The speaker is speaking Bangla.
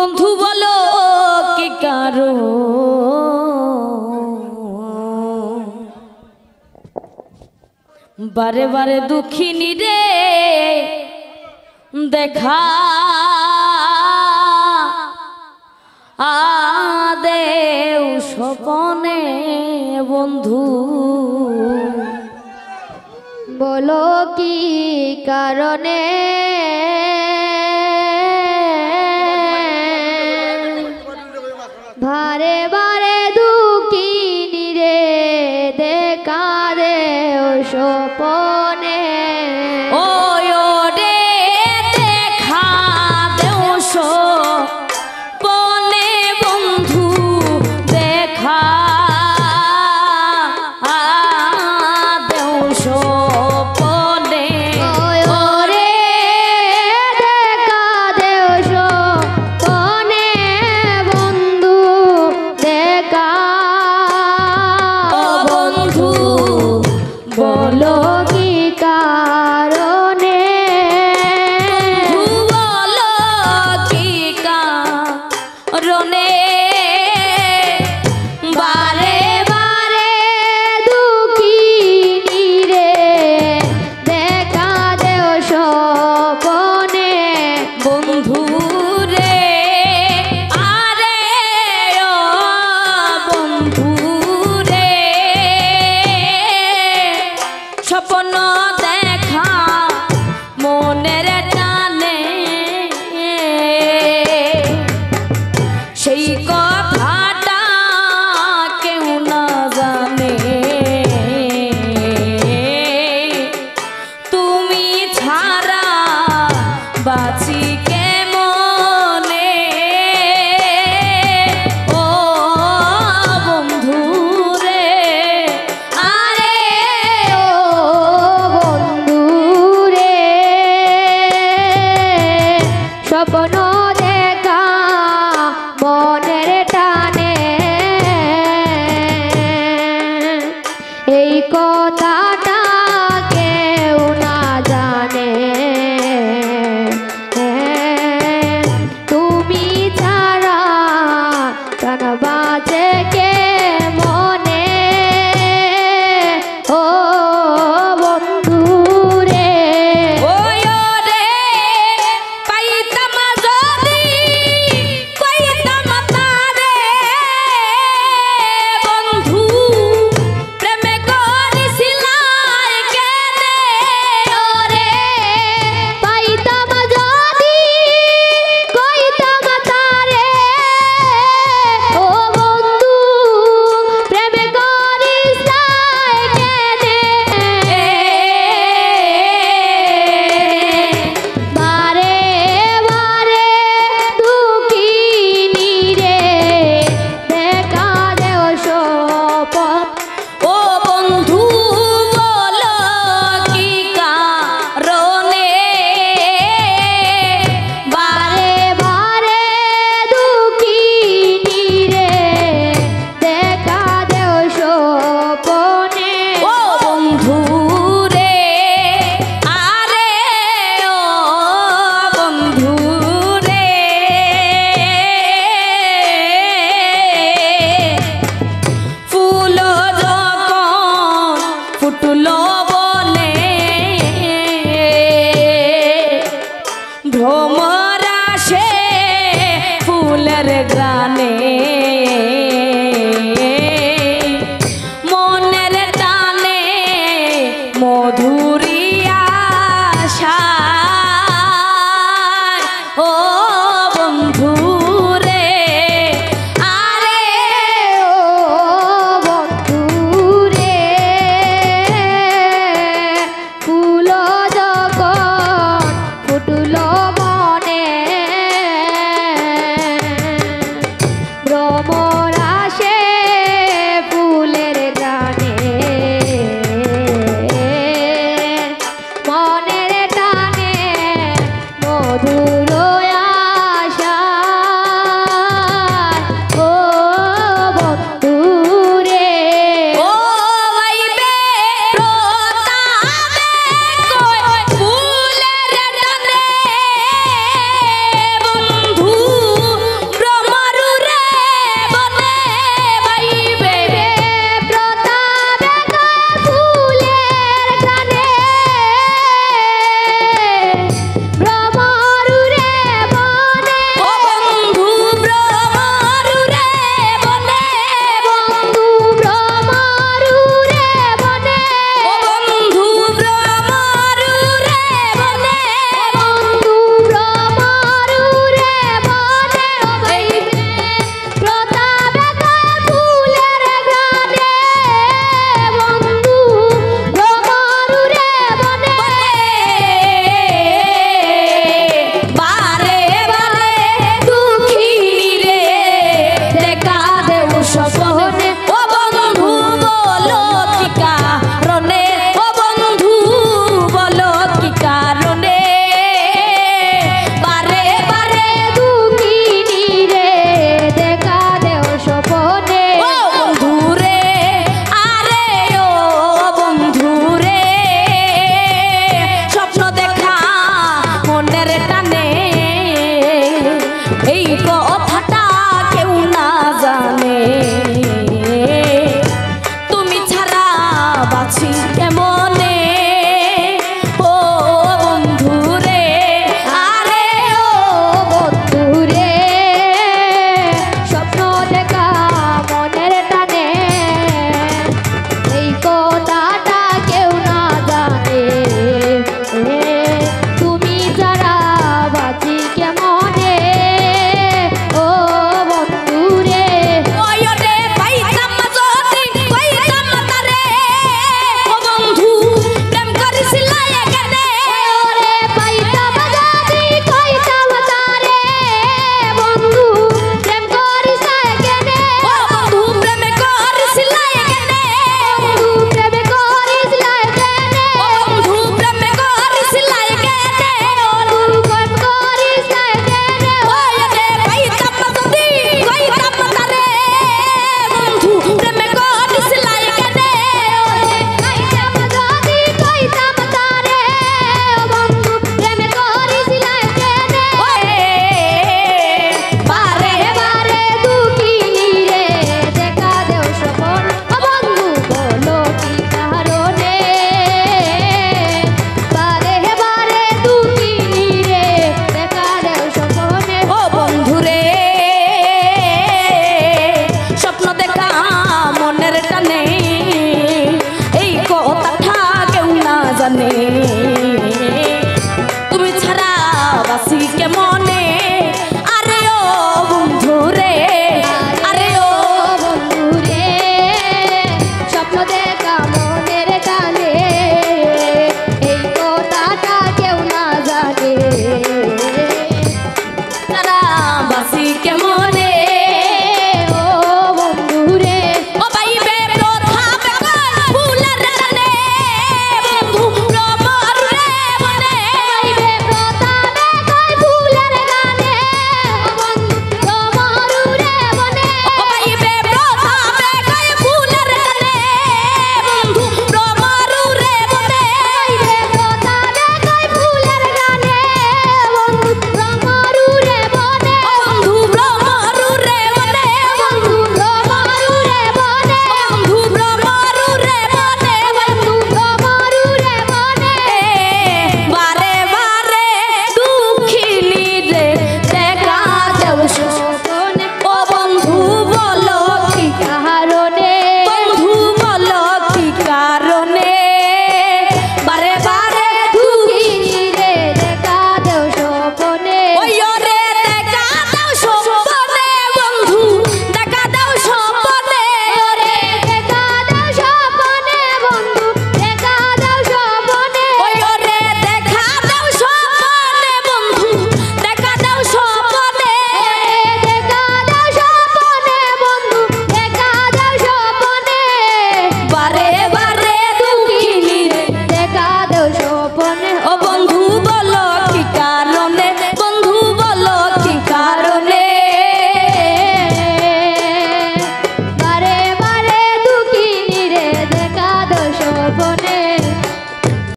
বন্ধু বলো কি কারো বারে বারে দুঃখিনী রে দেখা আদেও স্বপনে বন্ধু বলো কি কারণে বারে বারে দুঃখিনী রে দেখা দেও স্বপনে ও রে দেখা দেও স্বপনে বন্ধু দেখা দেও স্বপনে রে দেখা দেও স্বপনে বন্ধু দেখা বন্ধু বলো কি কারণে বলো কি কারণে বারে বারে দুঃখিনী রে দেখা দেও স্বপনে বন্ধু রে আরে ও বন্ধু রে স্বপ্ন দেখা মনের টানে সেই কথাটা কেউ না জানে তুমি ছাড়া বাঁচি কেমনে ও বন্ধু রে আরে ও বন্ধু রে স্বপ্ন দেখা মনের টানে এই কথাটা কেউ না জানে তুমি ছাড়া প্রাণ বাঁচে কে মনে ও বন্ধু রে ওই রে পাইতাম যদি কইতাম তারে বন্ধু প্রেমে করিছিলাই কেনে ওরে পাইতাম যদি কইতাম তারে ও বন্ধু প্রেমে করিস কেনে বারে বারে দুঃখিনী রে দেখা দেও স্বপন ও বন্ধু বলো কি কারণে বারে বারে দুঃখিনী রে দেখা দেও স্বপনে ও বন্ধু রে আরে ও বন্ধু রে ফুল যখন ফুটলো বনে ভ্রমর আসে ফুলের গ্রানে মনের টানে মধুরিয়া ও বন্ধু রে আরে ও বন্ধু রে ফুল যখন ফুটলো মনে ছাড়া বাসি কেমনে